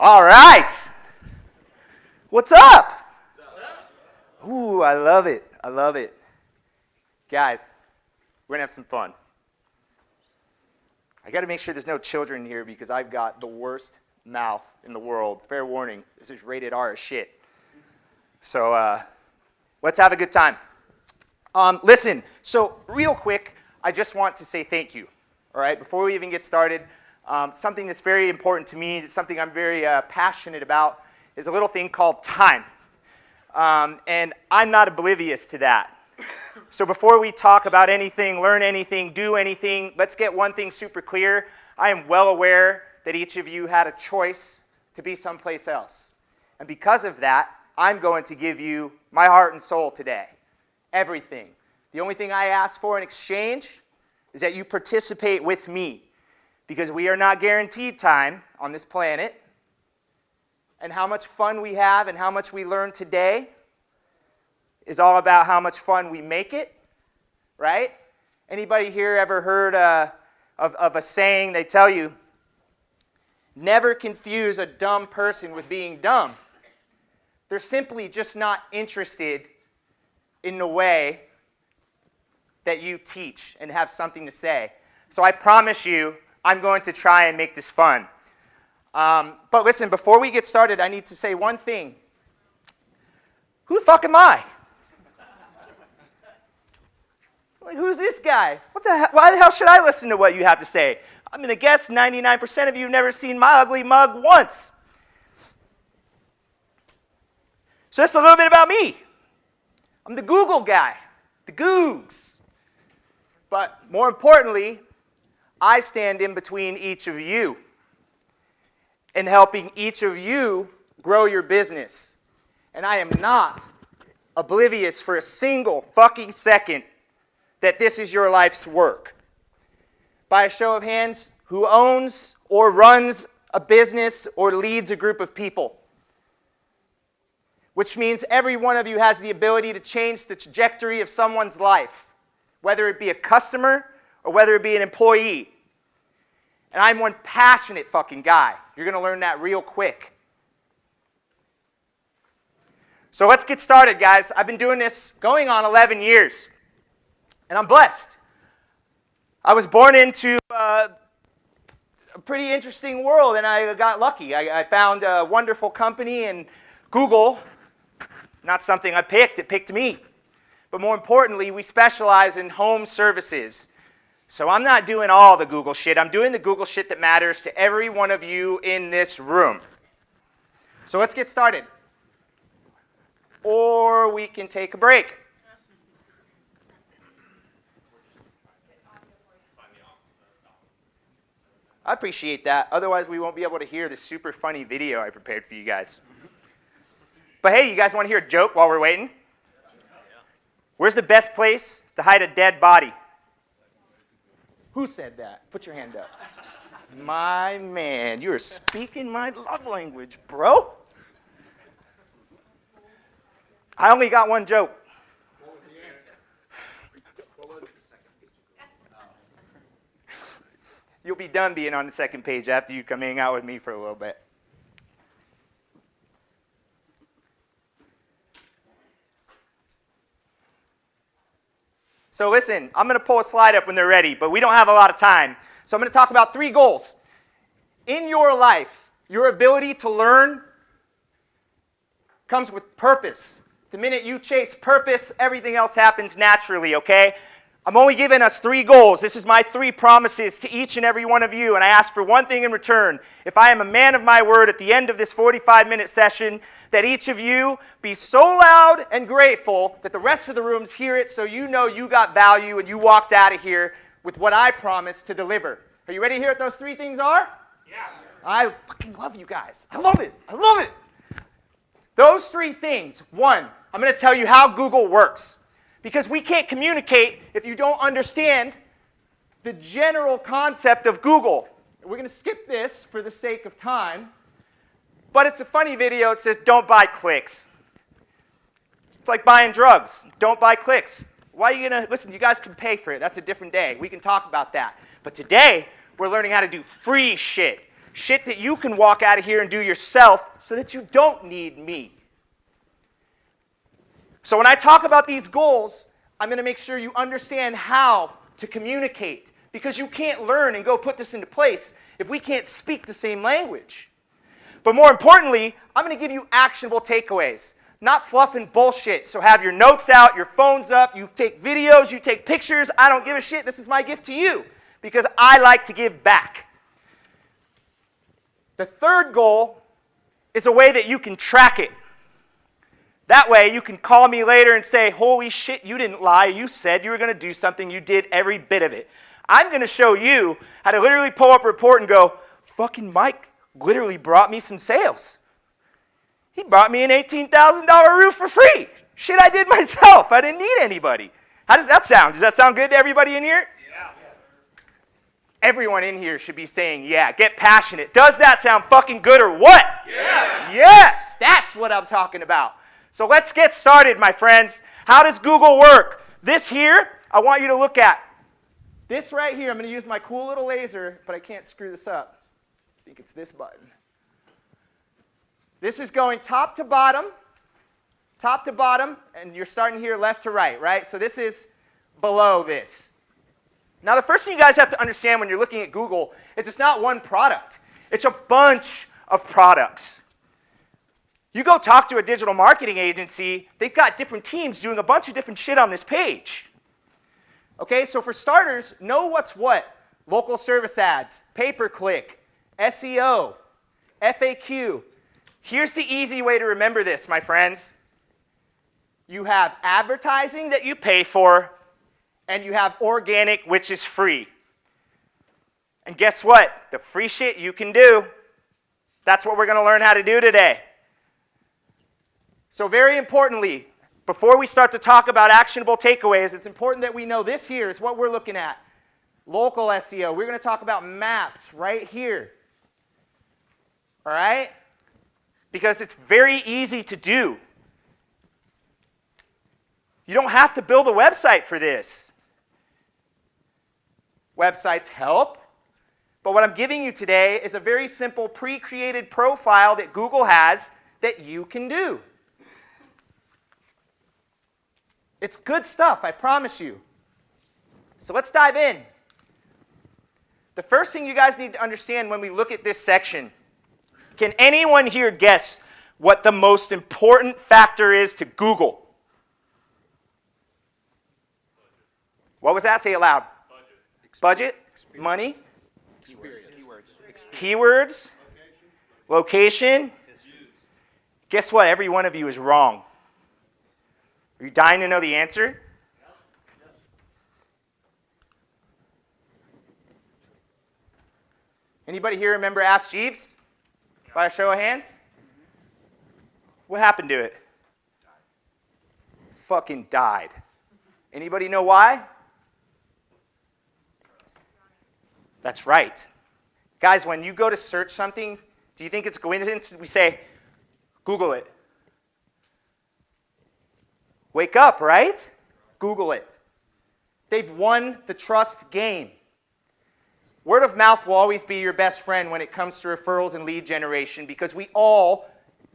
All right. What's up? Ooh, I love it. I love it. Guys, we're going to have some fun. I got to make sure there's no children here because I've got the worst mouth in the world. Fair warning, this is rated R as shit. So let's have a good time. Listen, so real quick, I just want to say thank you. All right, before we even get started, something that's very important to me, something I'm very passionate about, is a little thing called time. And I'm not oblivious to that. So before we talk about anything, learn anything, do anything, let's get one thing super clear. I am well aware that each of you had a choice to be someplace else. And because of that, I'm going to give you my heart and soul today. Everything. The only thing I ask for in exchange is that you participate with me, because we are not guaranteed time on this planet. And how much fun we have and how much we learn today is all about how much fun we make it, right? Anybody here ever heard of a saying? They tell you, never confuse a dumb person with being dumb. They're simply just not interested in the way that you teach and have something to say. So I promise you, I'm going to try and make this fun. But listen, before we get started, I need to say one thing. Who the fuck am I? Like, who's this guy? What the hell? Why the hell should I listen to what you have to say? I'm going to guess 99% of you have never seen my ugly mug once. So that's a little bit about me. I'm the Google guy, the Googs. But more importantly, I stand in between each of you and helping each of you grow your business. And I am not oblivious for a single fucking second that this is your life's work. By a show of hands, who owns or runs a business or leads a group of people? Which means every one of you has the ability to change the trajectory of someone's life, whether it be a customer or whether it be an employee. And I'm one passionate fucking guy. You're going to learn that real quick. So let's get started, guys. I've been doing this going on 11 years. And I'm blessed. I was born into a pretty interesting world, and I got lucky. I found a wonderful company, and Google, not something I picked, it picked me. But more importantly, we specialize in home services. So I'm not doing all the Google shit. I'm doing the Google shit that matters to every one of you in this room. So let's get started. Or we can take a break. I appreciate that. Otherwise, we won't be able to hear the super funny video I prepared for you guys. But hey, you guys want to hear a joke while we're waiting? Where's the best place to hide a dead body? Who said that? Put your hand up. My man, you are speaking my love language, bro. I only got one joke. You'll be done being on the second page after you come hang out with me for a little bit. So listen, I'm going to pull a slide up when they're ready, but we don't have a lot of time. So I'm going to talk about 3 goals. In your life, your ability to learn comes with purpose. The minute you chase purpose, everything else happens naturally, okay? I'm only giving us 3 goals. This is my 3 promises to each and every one of you, and I ask for one thing in return. If I am a man of my word at the end of this 45-minute session, that each of you be so loud and grateful that the rest of the rooms hear it so you know you got value and you walked out of here with what I promised to deliver. Are you ready to hear what those 3 things are? Yeah. I fucking love you guys. I love it. I love it. Those 3 things. 1, I'm going to tell you how Google works. Because we can't communicate if you don't understand the general concept of Google. We're going to skip this for the sake of time. But it's a funny video. It says, don't buy clicks. It's like buying drugs. Don't buy clicks. Why are you going to, listen, you guys can pay for it. That's a different day. We can talk about that. But today, we're learning how to do free shit. Shit that you can walk out of here and do yourself so that you don't need me. So when I talk about these goals, I'm going to make sure you understand how to communicate, because you can't learn and go put this into place if we can't speak the same language. But more importantly, I'm going to give you actionable takeaways, not fluff and bullshit. So have your notes out, your phones up, you take videos, you take pictures. I don't give a shit. This is my gift to you because I like to give back. The third goal is a way that you can track it. That way you can call me later and say, holy shit, you didn't lie. You said you were going to do something. You did every bit of it. I'm going to show you how to literally pull up a report and go, fucking Mike literally brought me some sales. He brought me an $18,000 roof for free. Shit I did myself. I didn't need anybody. How does that sound? Does that sound good to everybody in here? Yeah. Everyone in here should be saying, yeah, get passionate. Does that sound fucking good or what? Yeah. Yes, that's what I'm talking about. So let's get started, my friends. How does Google work? This here, I want you to look at. This right here, I'm going to use my cool little laser, but I can't screw this up. I think it's this button. This is going top to bottom, and you're starting here left to right, right? So this is below this. Now, the first thing you guys have to understand when you're looking at Google is it's not one product. It's a bunch of products. You go talk to a digital marketing agency, they've got different teams doing a bunch of different shit on this page. Okay, so for starters, know what's what. Local service ads, pay-per-click, SEO, FAQ. Here's the easy way to remember this, my friends. You have advertising that you pay for, and you have organic, which is free. And guess what? The free shit you can do. That's what we're going to learn how to do today. So very importantly, before we start to talk about actionable takeaways, it's important that we know this here is what we're looking at. Local SEO. We're going to talk about maps right here. All right? Because it's very easy to do. You don't have to build a website for this. Websites help, but what I'm giving you today is a very simple pre-created profile that Google has that you can do. It's good stuff, I promise you. So let's dive in. The first thing you guys need to understand when we look at this section, can anyone here guess what the most important factor is to Google? What was that? Say it loud. Budget. Money. Keywords. Location. Guess what? Every one of you is wrong. Are you dying to know the answer? Anybody here remember Ask Jeeves? By a show of hands? What happened to it? Fucking died. Anybody know why? That's right. Guys, when you go to search something, do you think it's coincidence? We say, Google it. Wake up, right? Google it. They've won the trust game. Word of mouth will always be your best friend when it comes to referrals and lead generation because we all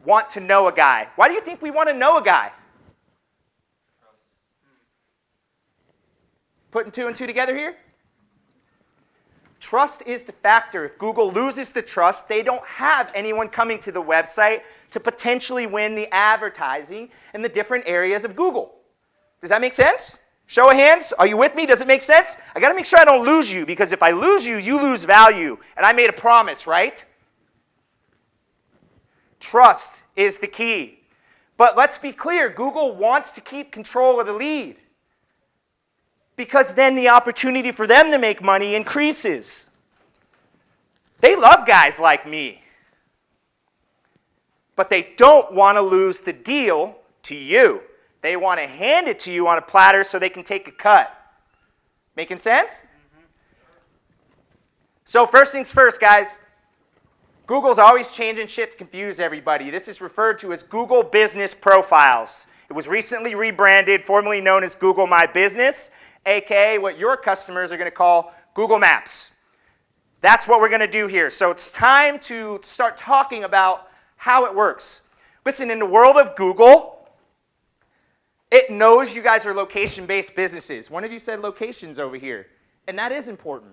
want to know a guy. Why do you think we want to know a guy? Putting two and two together here? Trust is the factor. If Google loses the trust, they don't have anyone coming to the website to potentially win the advertising in the different areas of Google. Does that make sense? Show of hands. Are you with me? Does it make sense? I got to make sure I don't lose you because if I lose you, you lose value. And I made a promise, right? Trust is the key. But let's be clear. Google wants to keep control of the lead because then the opportunity for them to make money increases. They love guys like me. But they don't want to lose the deal to you. They want to hand it to you on a platter so they can take a cut. Making sense? Mm-hmm. So first things first, guys. Google's always changing shit to confuse everybody. This is referred to as Google Business Profiles. It was recently rebranded, formerly known as Google My Business, aka what your customers are going to call Google Maps. That's what we're going to do here. So it's time to start talking about how it works. Listen, in the world of Google, it knows you guys are location-based businesses. One of you said locations over here, and that is important.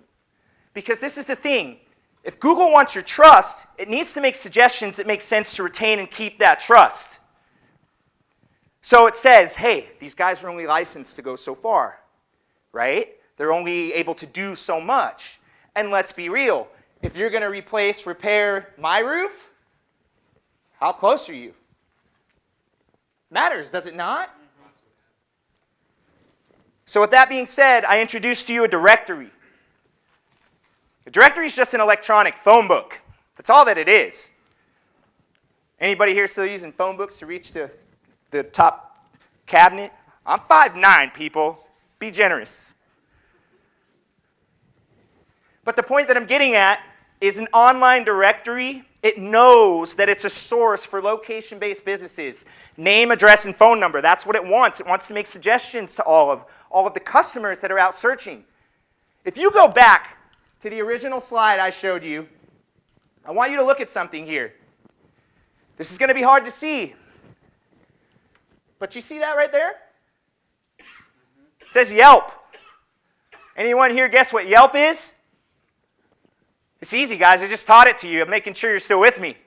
Because this is the thing. If Google wants your trust, it needs to make suggestions that make sense to retain and keep that trust. So it says, hey, these guys are only licensed to go so far, right? They're only able to do so much. And let's be real, if you're going to repair my roof, how close are you? Matters, does it not? So with that being said, I introduced to you a directory. A directory is just an electronic phone book. That's all that it is. Anybody here still using phone books to reach the top cabinet? I'm 5'9", people. Be generous. But the point that I'm getting at is an online directory, it knows that it's a source for location-based businesses. Name, address, and phone number. That's what it wants. It wants to make suggestions to all of the customers that are out searching. If you go back to the original slide I showed you, I want you to look at something here. This is going to be hard to see. But you see that right there? It says Yelp. Anyone here guess what Yelp is? It's easy, guys. I just taught it to you. I'm making sure you're still with me.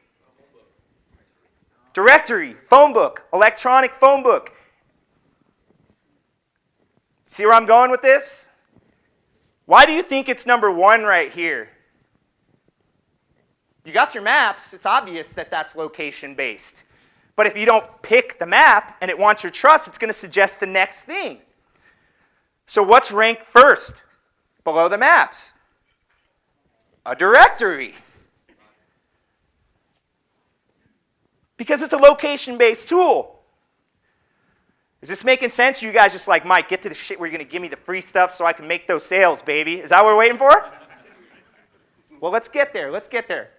Directory, phone book, electronic phone book. See where I'm going with this? Why do you think it's number 1 right here? You got your maps. It's obvious that that's location-based. But if you don't pick the map and it wants your trust, it's going to suggest the next thing. So what's ranked first below the maps? A directory. Because it's a location-based tool. Is this making sense? You guys just like, Mike, get to the shit where you're going to give me the free stuff so I can make those sales, baby. Is that what we're waiting for? Well, let's get there. Let's get there.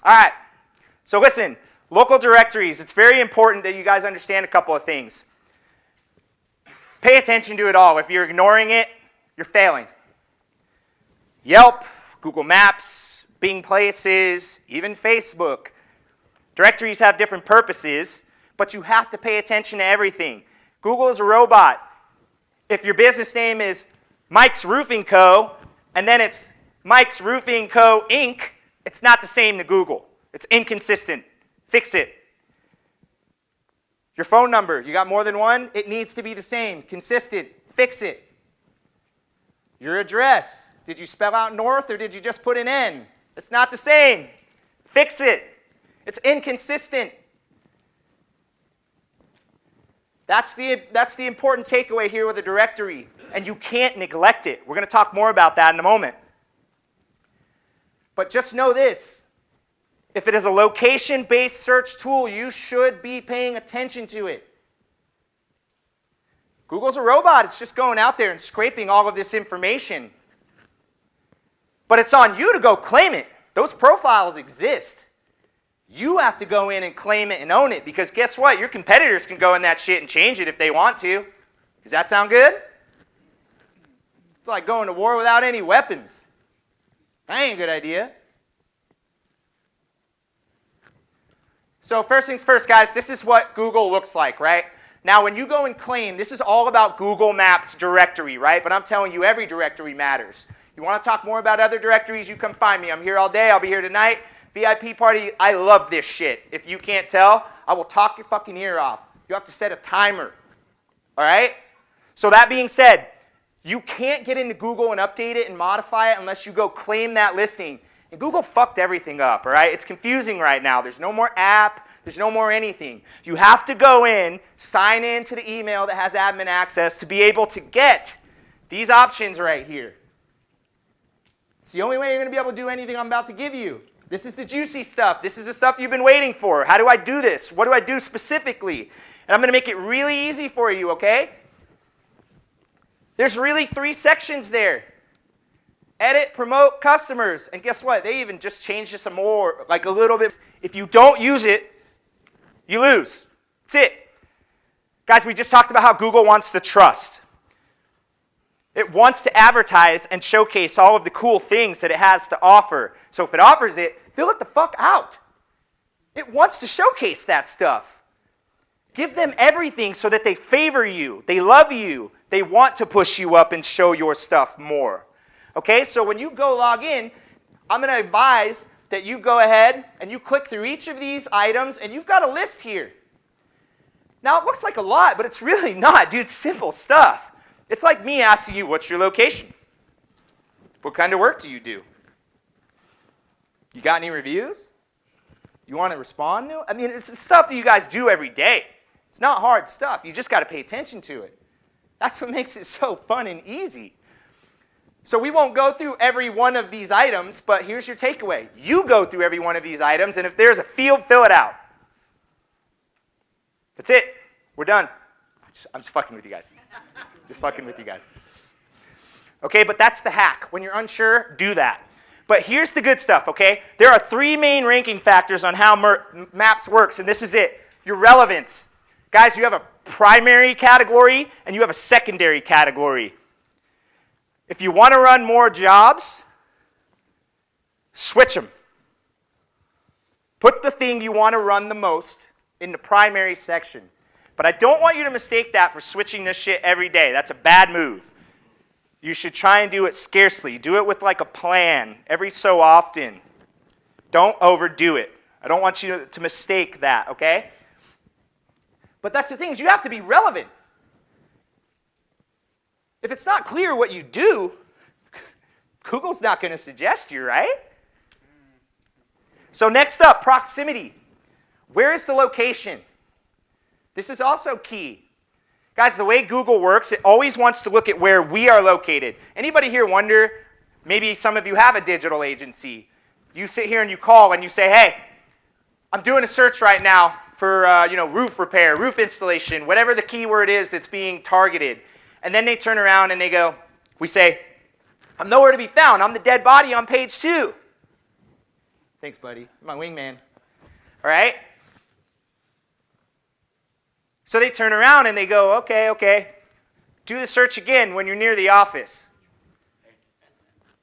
All right. So listen, local directories, it's very important that you guys understand a couple of things. Pay attention to it all. If you're ignoring it, you're failing. Yelp, Google Maps, Bing Places, even Facebook. Directories have different purposes, but you have to pay attention to everything. Google is a robot. If your business name is Mike's Roofing Co., and then it's Mike's Roofing Co. Inc., it's not the same to Google. It's inconsistent. Fix it. Your phone number, you got more than one? It needs to be the same, consistent. Fix it. Your address, did you spell out north or did you just put an N? It's not the same. Fix it. It's inconsistent. That's the important takeaway here with a directory, and you can't neglect it. We're going to talk more about that in a moment. But just know this. If it is a location-based search tool, you should be paying attention to it. Google's a robot. It's just going out there and scraping all of this information. But it's on you to go claim it. Those profiles exist. You have to go in and claim it and own it, because guess what? Your competitors can go in that shit and change it if they want to. Does that sound good? It's like going to war without any weapons. That ain't a good idea. So first things first, guys, this is what Google looks like, right? Now, when you go and claim, this is all about Google Maps directory, right? But I'm telling you, every directory matters. You want to talk more about other directories, you come find me. I'm here all day. I'll be here tonight. VIP party, I love this shit. If you can't tell, I will talk your fucking ear off. You have to set a timer, all right? So that being said, you can't get into Google and update it and modify it unless you go claim that listing. And Google fucked everything up, all right? It's confusing right now. There's no more app. There's no more anything. You have to go in, sign in to the email that has admin access to be able to get these options right here. It's the only way you're going to be able to do anything I'm about to give you. This is the juicy stuff. This is the stuff you've been waiting for. How do I do this? What do I do specifically? And I'm going to make it really easy for you, okay? There's really 3 sections there. Edit, promote, customers. And guess what? They even just changed it some more, like a little bit. If you don't use it, you lose. That's it. Guys, we just talked about how Google wants the trust. It wants to advertise and showcase all of the cool things that it has to offer. So if it offers it, fill it the fuck out. It wants to showcase that stuff. Give them everything so that they favor you, they love you, they want to push you up and show your stuff more. Okay, so when you go log in, I'm going to advise that you go ahead and you click through each of these items, and you've got a list here. Now, it looks like a lot, but it's really not, dude. It's simple stuff. It's like me asking you, what's your location? What kind of work do you do? You got any reviews? You want to respond to? I mean, it's stuff that you guys do every day. It's not hard stuff. You just got to pay attention to it. That's what makes it so fun and easy. So we won't go through every one of these items, but here's your takeaway. You go through every one of these items, and if there's a field, fill it out. That's it. We're done. I'm just fucking with you guys. Just fucking with you guys. Okay, but that's the hack. When you're unsure, do that. But here's the good stuff, okay? There are 3 main ranking factors on how Maps works, and this is it. Your relevance. Guys, you have a primary category, and you have a secondary category. If you want to run more jobs, switch them. Put the thing you want to run the most in the primary section. But I don't want you to mistake that for switching this shit every day. That's a bad move. You should try and do it scarcely. Do it with like a plan every so often. Don't overdo it. I don't want you to mistake that, okay? But that's the thing, is you have to be relevant. If it's not clear what you do, Google's not going to suggest you, right? So next up, proximity. Where is the location? This is also key. Guys, the way Google works, it always wants to look at where we are located. Anybody here wonder, maybe some of you have a digital agency. You sit here and you call and you say, hey, I'm doing a search right now for roof repair, roof installation, whatever the keyword is that's being targeted. And then they turn around and they go, we say, I'm nowhere to be found. I'm the dead body on page 2. Thanks, buddy. You're my wingman. All right? So they turn around and they go, okay. Do the search again when you're near the office.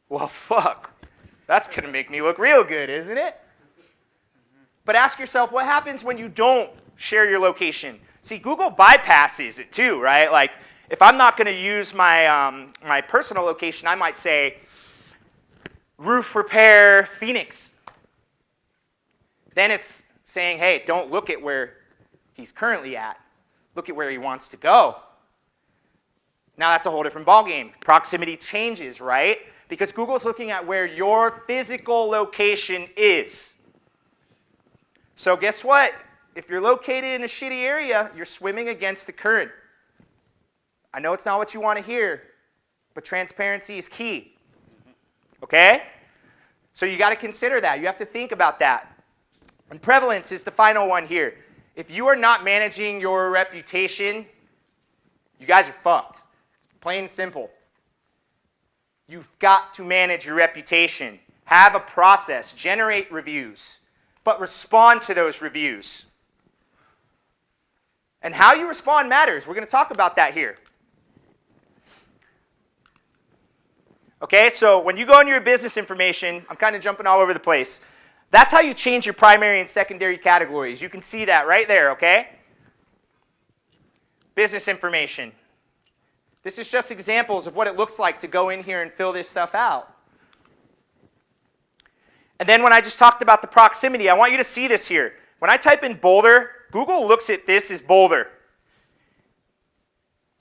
Well, fuck. That's going to make me look real good, isn't it? But ask yourself, what happens when you don't share your location? See, Google bypasses it too, right? Like, if I'm not going to use my, my personal location, I might say, roof repair Phoenix. Then it's saying, hey, don't look at where he's currently at. Look at where he wants to go. Now that's a whole different ballgame. Proximity changes, right? Because Google's looking at where your physical location is. So guess what? If you're located in a shitty area, you're swimming against the current. I know it's not what you want to hear, but transparency is key. Okay? So you got to consider that. You have to think about that. And prevalence is the final one here. If you are not managing your reputation, you guys are fucked. Plain and simple. You've got to manage your reputation. Have a process. Generate reviews. But respond to those reviews. And how you respond matters. We're going to talk about that here. Okay, so when you go into your business information, I'm kind of jumping all over the place. That's how you change your primary and secondary categories. You can see that right there, okay? Business information. This is just examples of what it looks like to go in here and fill this stuff out. And then when I just talked about the proximity, I want you to see this here. When I type in Boulder, Google looks at this as Boulder.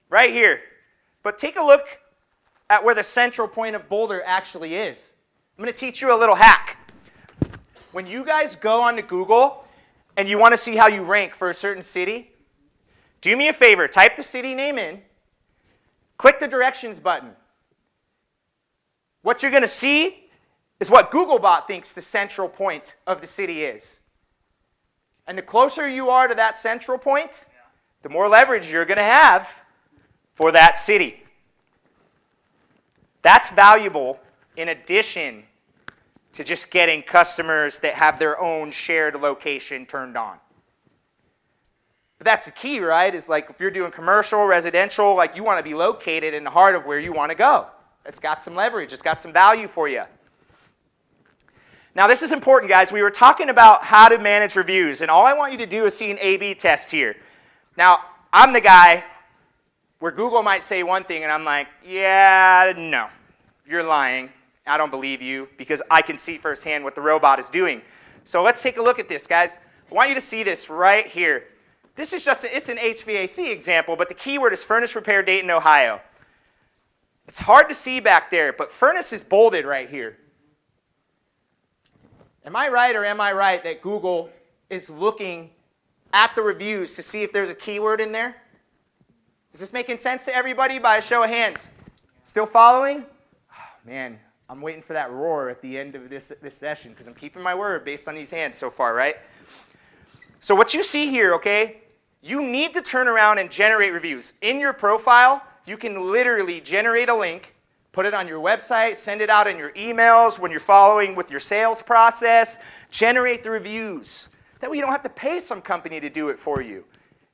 Right here. But take a look at where the central point of Boulder actually is. I'm going to teach you a little hack. When you guys go onto Google and you want to see how you rank for a certain city, do me a favor, type the city name in, click the directions button. What you're going to see is what Googlebot thinks the central point of the city is. And the closer you are to that central point, the more leverage you're going to have for that city. That's valuable in addition to just getting customers that have their own shared location turned on. But that's the key, right? Is like if you're doing commercial, residential, like you want to be located in the heart of where you want to go. It's got some leverage. It's got some value for you. Now this is important, guys. We were talking about how to manage reviews, and all I want you to do is see an A/B test here. Now, I'm the guy where Google might say one thing, and I'm like, yeah, no, you're lying. I don't believe you because I can see firsthand what the robot is doing. So let's take a look at this, guys. I want you to see this right here. This is just, it's an HVAC example, but the keyword is furnace repair, Dayton, Ohio. It's hard to see back there, but furnace is bolded right here. Am I right or am I right that Google is looking at the reviews to see if there's a keyword in there? Is this making sense to everybody by a show of hands? Still following? Oh, man, I'm waiting for that roar at the end of this session because I'm keeping my word based on these hands so far, right? So what you see here, okay, you need to turn around and generate reviews. In your profile, you can literally generate a link, put it on your website, send it out in your emails when you're following with your sales process, generate the reviews. That way you don't have to pay some company to do it for you.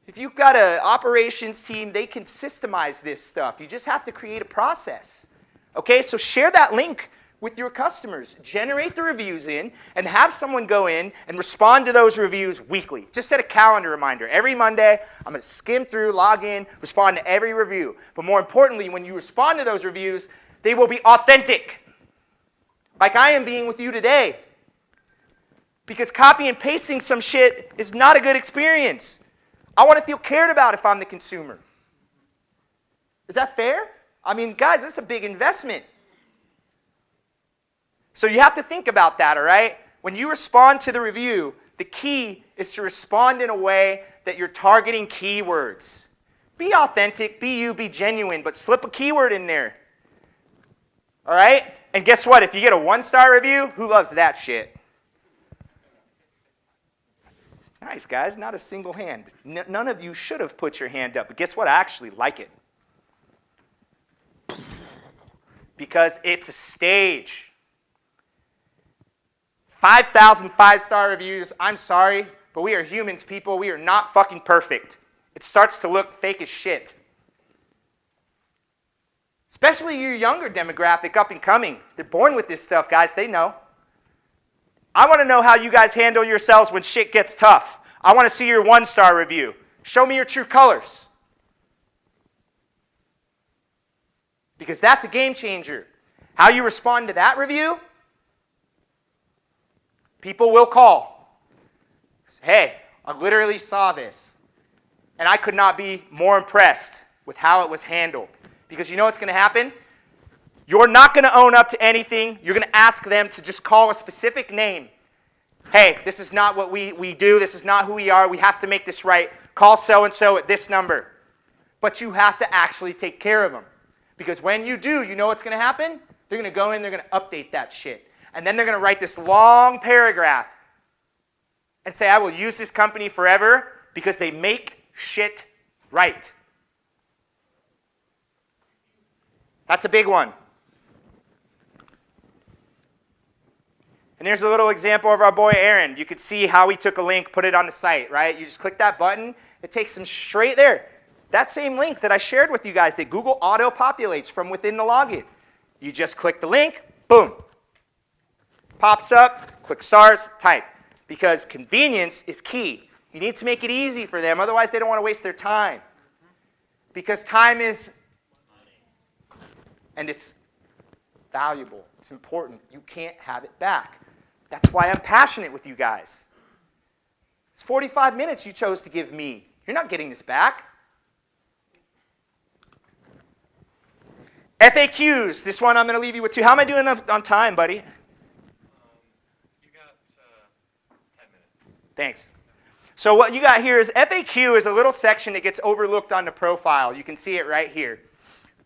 If you've got an operations team, they can systemize this stuff. You just have to create a process. Okay, so share that link with your customers. Generate the reviews in and have someone go in and respond to those reviews weekly. Just set a calendar reminder. Every Monday, I'm going to skim through, log in, respond to every review. But more importantly, when you respond to those reviews, they will be authentic, like I am being with you today. Because copy and pasting some shit is not a good experience. I want to feel cared about if I'm the consumer. Is that fair? I mean, guys, that's a big investment. So you have to think about that, all right? When you respond to the review, the key is to respond in a way that you're targeting keywords. Be authentic, be you, be genuine, but slip a keyword in there. All right? And guess what? If you get a 1-star review, who loves that shit? Nice, guys. Not a single hand. None of you should have put your hand up. But guess what? I actually like it. Because it's a stage. 5,000 5-star reviews. I'm sorry, but we are humans, people. We are not fucking perfect. It starts to look fake as shit. Especially your younger demographic, up and coming. They're born with this stuff, guys. They know. I want to know how you guys handle yourselves when shit gets tough. I want to see your 1-star review. Show me your true colors. Because that's a game changer. How you respond to that review, people will call. Hey, I literally saw this, and I could not be more impressed with how it was handled. Because you know what's going to happen? You're not going to own up to anything. You're going to ask them to just call a specific name. Hey, this is not what we do. This is not who we are. We have to make this right. Call so-and-so at this number. But you have to actually take care of them. Because when you do, you know what's going to happen? They're going to go in, they're going to update that shit. And then they're going to write this long paragraph and say, I will use this company forever because they make shit right. That's a big one. And here's a little example of our boy Aaron. You could see how he took a link, put it on the site, right? You just click that button, it takes them straight there. That same link that I shared with you guys that Google auto-populates from within the login. You just click the link, boom. Pops up, click stars, type. Because convenience is key. You need to make it easy for them, otherwise they don't want to waste their time. Because time is money. And it's valuable. It's important. You can't have it back. That's why I'm passionate with you guys. It's 45 minutes you chose to give me. You're not getting this back. FAQs. This one I'm going to leave you with two. How am I doing on time, buddy? You got 10 minutes. Thanks. So what you got here is FAQ is a little section that gets overlooked on the profile. You can see it right here.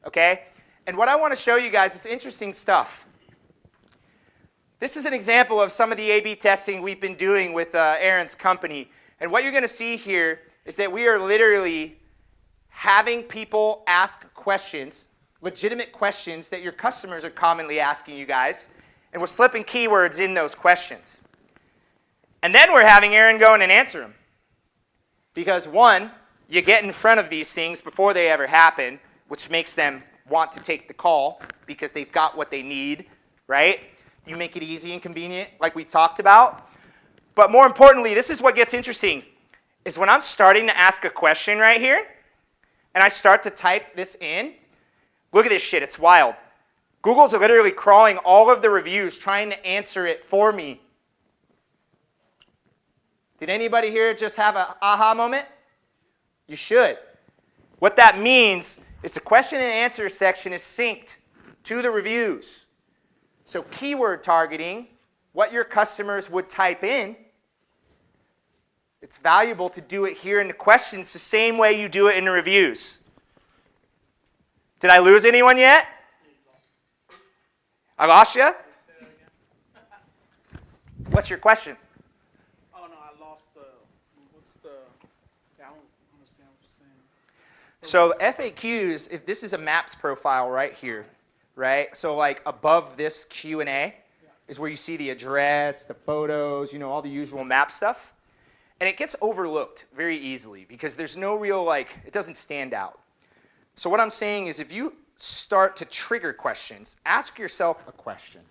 Okay? And what I want to show you guys is interesting stuff. This is an example of some of the A/B testing we've been doing with Aaron's company. And what you're going to see here is that we are literally having people ask questions, legitimate questions that your customers are commonly asking you guys, and we're slipping keywords in those questions. And then we're having Aaron go in and answer them. Because one, you get in front of these things before they ever happen, which makes them want to take the call because they've got what they need, right? You make it easy and convenient, like we talked about. But more importantly, this is what gets interesting, is when I'm starting to ask a question right here, and I start to type this in, look at this shit, it's wild. Google's literally crawling all of the reviews, trying to answer it for me. Did anybody here just have an aha moment? You should. What that means is the question and answer section is synced to the reviews. So keyword targeting, what your customers would type in, it's valuable to do it here in the questions the same way you do it in the reviews. Did I lose anyone yet? I lost you? What's your question? Oh no, I lost I don't understand what you're saying. So FAQs, if this is a maps profile right here, right? So like above this Q&A is where you see the address, the photos, all the usual map stuff. And it gets overlooked very easily because there's no real, it doesn't stand out. So what I'm saying is if you start to trigger questions, ask yourself a question.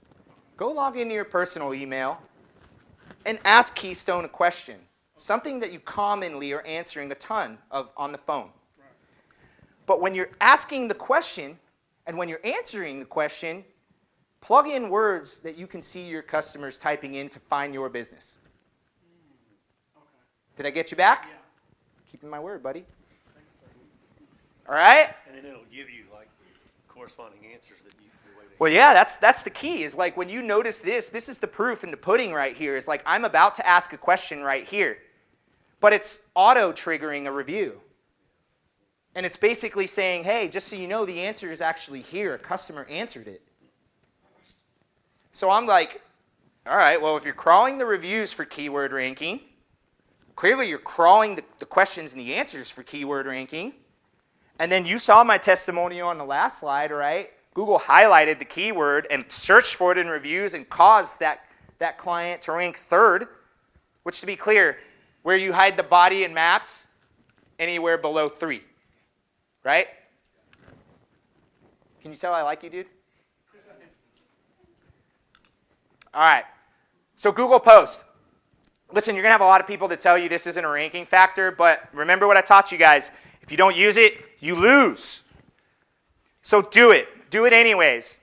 Go log into your personal email and ask Keystone a question, something that you commonly are answering a ton of on the phone. Right. But when you're asking the question and when you're answering the question, plug in words that you can see your customers typing in to find your business. Okay. Did I get you back? Yeah. Keeping my word, buddy. Thanks, sir. All right? And then it'll give you like corresponding answers that you the way they Well, yeah, that's the key. Is like when you notice this is the proof in the pudding right here. Is like I'm about to ask a question right here, but it's auto triggering a review, and it's basically saying, hey, just so you know, the answer is actually here. A customer answered it. So I'm like, all right, well, if you're crawling the reviews for keyword ranking, clearly you're crawling the questions and the answers for keyword ranking. And then you saw my testimonial on the last slide, right? Google highlighted the keyword and searched for it in reviews and caused that client to rank third, which, to be clear, where you hide the body and maps, anywhere below 3, right? Can you tell I like you, dude? All right, so Google Post. Listen, you're going to have a lot of people that tell you this isn't a ranking factor, but remember what I taught you guys. If you don't use it, you lose. So do it. Do it anyways.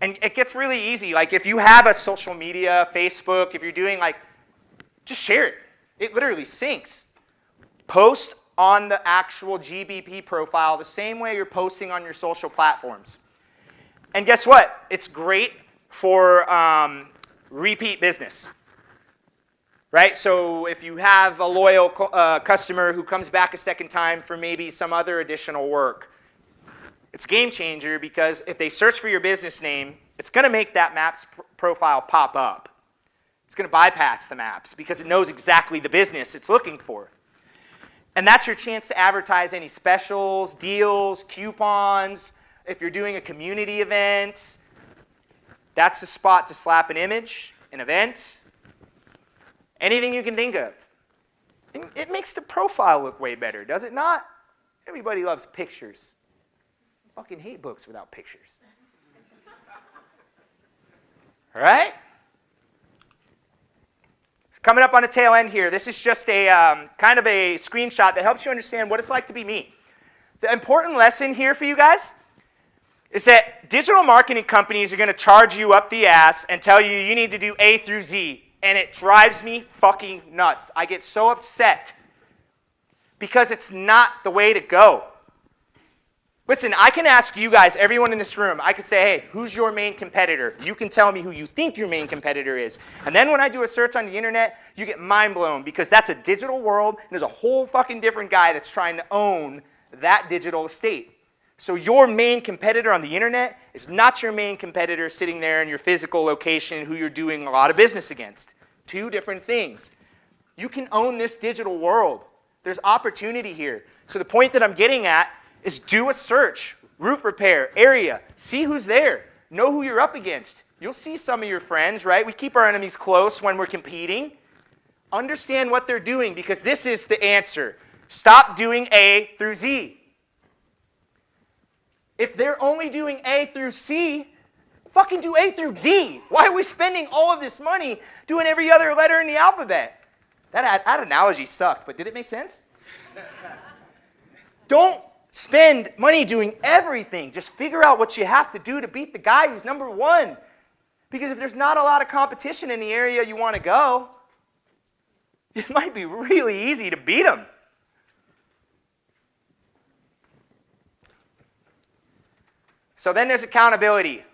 And it gets really easy. Like if you have a social media, Facebook, if you're doing just share it. It literally syncs. Post on the actual GBP profile the same way you're posting on your social platforms. And guess what? It's great for repeat business. Right? So if you have a loyal customer who comes back a second time for maybe some other additional work, it's a game changer because if they search for your business name, it's going to make that maps profile pop up. It's going to bypass the maps because it knows exactly the business it's looking for. And that's your chance to advertise any specials, deals, coupons. If you're doing a community event, that's the spot to slap an image, an event. Anything you can think of. It makes the profile look way better, does it not? Everybody loves pictures. I fucking hate books without pictures. All right? Coming up on the tail end here, this is just a kind of a screenshot that helps you understand what it's like to be me. The important lesson here for you guys is that digital marketing companies are going to charge you up the ass and tell you you need to do A through Z. And it drives me fucking nuts. I get so upset because it's not the way to go. Listen, I can ask you guys, everyone in this room, I could say, hey, who's your main competitor? You can tell me who you think your main competitor is. And then when I do a search on the internet, you get mind blown because that's a digital world and there's a whole fucking different guy that's trying to own that digital estate. So your main competitor on the internet is not your main competitor sitting there in your physical location who you're doing a lot of business against. Two different things. You can own this digital world. There's opportunity here. So the point that I'm getting at is do a search, roof repair, area, see who's there, know who you're up against. You'll see some of your friends, right? We keep our enemies close when we're competing. Understand what they're doing because this is the answer. Stop doing A through Z. If they're only doing A through C, fucking do A through D. Why are we spending all of this money doing every other letter in the alphabet? That analogy sucked, but did it make sense? Don't spend money doing everything. Just figure out what you have to do to beat the guy who's number one. Because if there's not a lot of competition in the area you want to go, it might be really easy to beat him. So then there's accountability.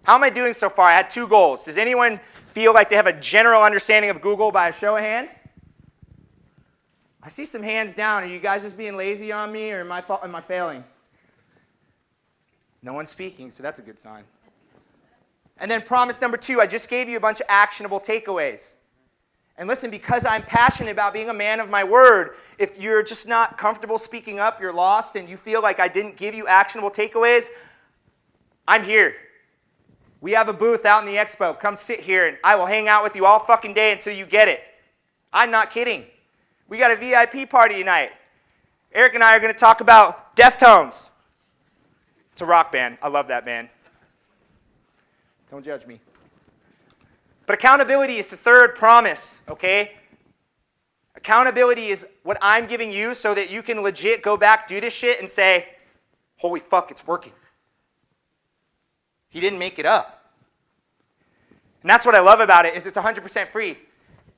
How am I doing so far? I had 2 goals. Does anyone feel like they have a general understanding of Google by a show of hands? I see some hands down. Are you guys just being lazy on me, or am I failing? No one's speaking, so that's a good sign. And then promise number 2, I just gave you a bunch of actionable takeaways. And listen, because I'm passionate about being a man of my word, if you're just not comfortable speaking up, you're lost, and you feel like I didn't give you actionable takeaways, I'm here. We have a booth out in the expo. Come sit here, and I will hang out with you all fucking day until you get it. I'm not kidding. We got a VIP party tonight. Eric and I are going to talk about Deftones. It's a rock band. I love that band. Don't judge me. But accountability is the third promise, okay? Accountability is what I'm giving you so that you can legit go back, do this shit, and say, holy fuck, it's working. He didn't make it up. And that's what I love about it, is it's 100% free.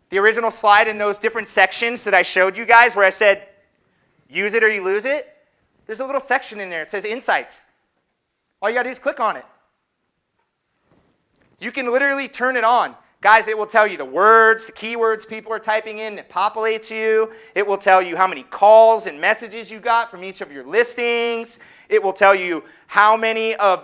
The original slide in those different sections that I showed you guys where I said, use it or you lose it, there's a little section in there. It says Insights. All you got to do is click on it. You can literally turn it on. Guys, it will tell you the words, the keywords people are typing in. It populates you. It will tell you how many calls and messages you got from each of your listings. It will tell you how many of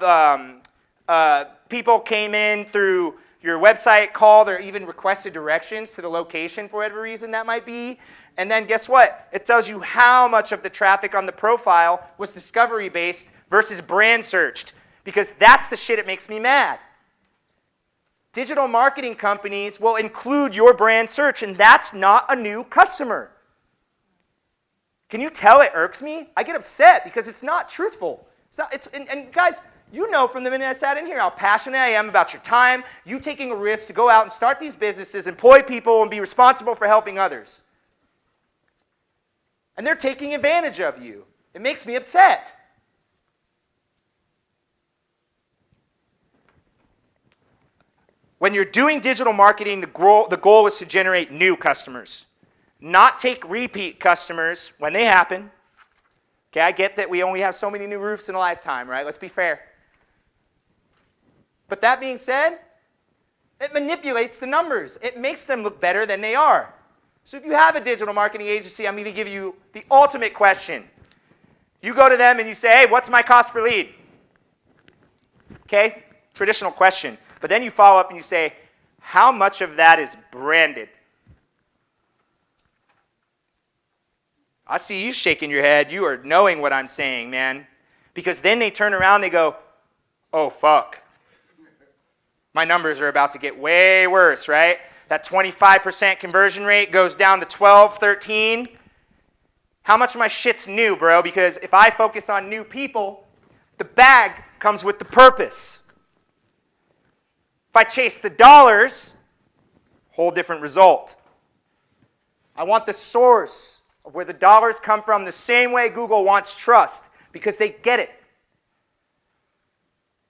people came in through your website, called, or even requested directions to the location for whatever reason that might be. And then guess what? It tells you how much of the traffic on the profile was discovery-based versus brand searched. Because that's the shit that makes me mad. Digital marketing companies will include your brand search, and that's not a new customer. Can you tell it irks me? I get upset because it's not truthful. It's not, and guys, you know from the minute I sat in here how passionate I am about your time, you taking a risk to go out and start these businesses, employ people, and be responsible for helping others. And they're taking advantage of you. It makes me upset. When you're doing digital marketing, the goal is to generate new customers, not take repeat customers when they happen. Okay, I get that we only have so many new roofs in a lifetime, right? Let's be fair. But that being said, it manipulates the numbers. It makes them look better than they are. So if you have a digital marketing agency, I'm going to give you the ultimate question. You go to them and you say, hey, what's my cost per lead? Okay, traditional question. But then you follow up and you say, how much of that is branded? I see you shaking your head. You are knowing what I'm saying, man. Because then they turn around and they go, oh, fuck. My numbers are about to get way worse, right? That 25% conversion rate goes down to 12, 13. How much of my shit's new, bro? Because if I focus on new people, the bag comes with the purpose. If I chase the dollars, whole different result. I want the source of where the dollars come from the same way Google wants trust, because they get it.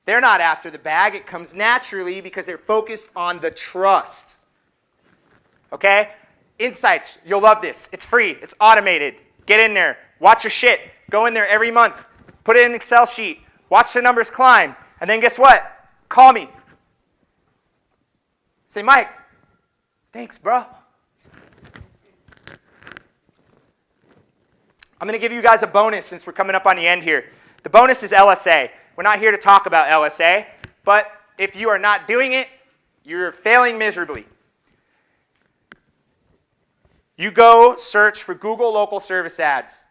They're not after the bag. It comes naturally because they're focused on the trust. Okay? Insights, you'll love this. It's free. It's automated. Get in there. Watch your shit. Go in there every month. Put it in an Excel sheet. Watch the numbers climb. And then guess what? Call me. Say, Mike, thanks, bro. I'm going to give you guys a bonus since we're coming up on the end here. The bonus is LSA. We're not here to talk about LSA, but if you are not doing it, you're failing miserably. You go search for Google local service ads.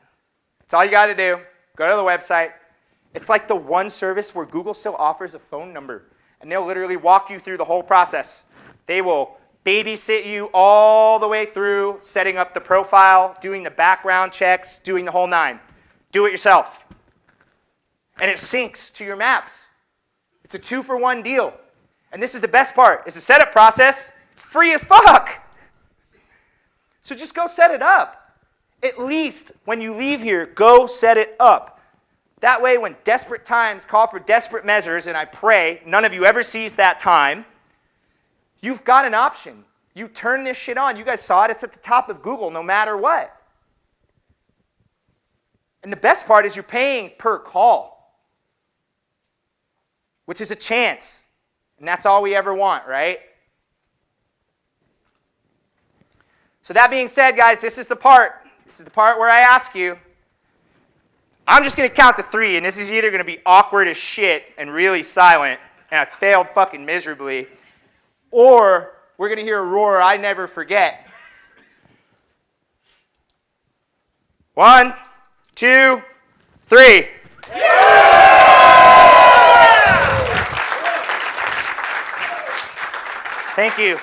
That's all you got to do. Go to the website. It's like the one service where Google still offers a phone number, and they'll literally walk you through the whole process. They will babysit you all the way through setting up the profile, doing the background checks, doing the whole nine. Do it yourself. And it syncs to your maps. It's a 2-for-1 deal. And this is the best part. It's a setup process. It's free as fuck. So just go set it up. At least when you leave here, go set it up. That way when desperate times call for desperate measures, and I pray none of you ever sees that time, you've got an option. You turn this shit on. You guys saw it. It's at the top of Google no matter what. And the best part is you're paying per call, which is a chance. And that's all we ever want, right? So that being said, guys, this is the part. This is the part where I ask you. I'm just going to count to 3, and this is either going to be awkward as shit and really silent, and I failed fucking miserably, or we're going to hear a roar I never forget. 1, 2, 3. Thank you.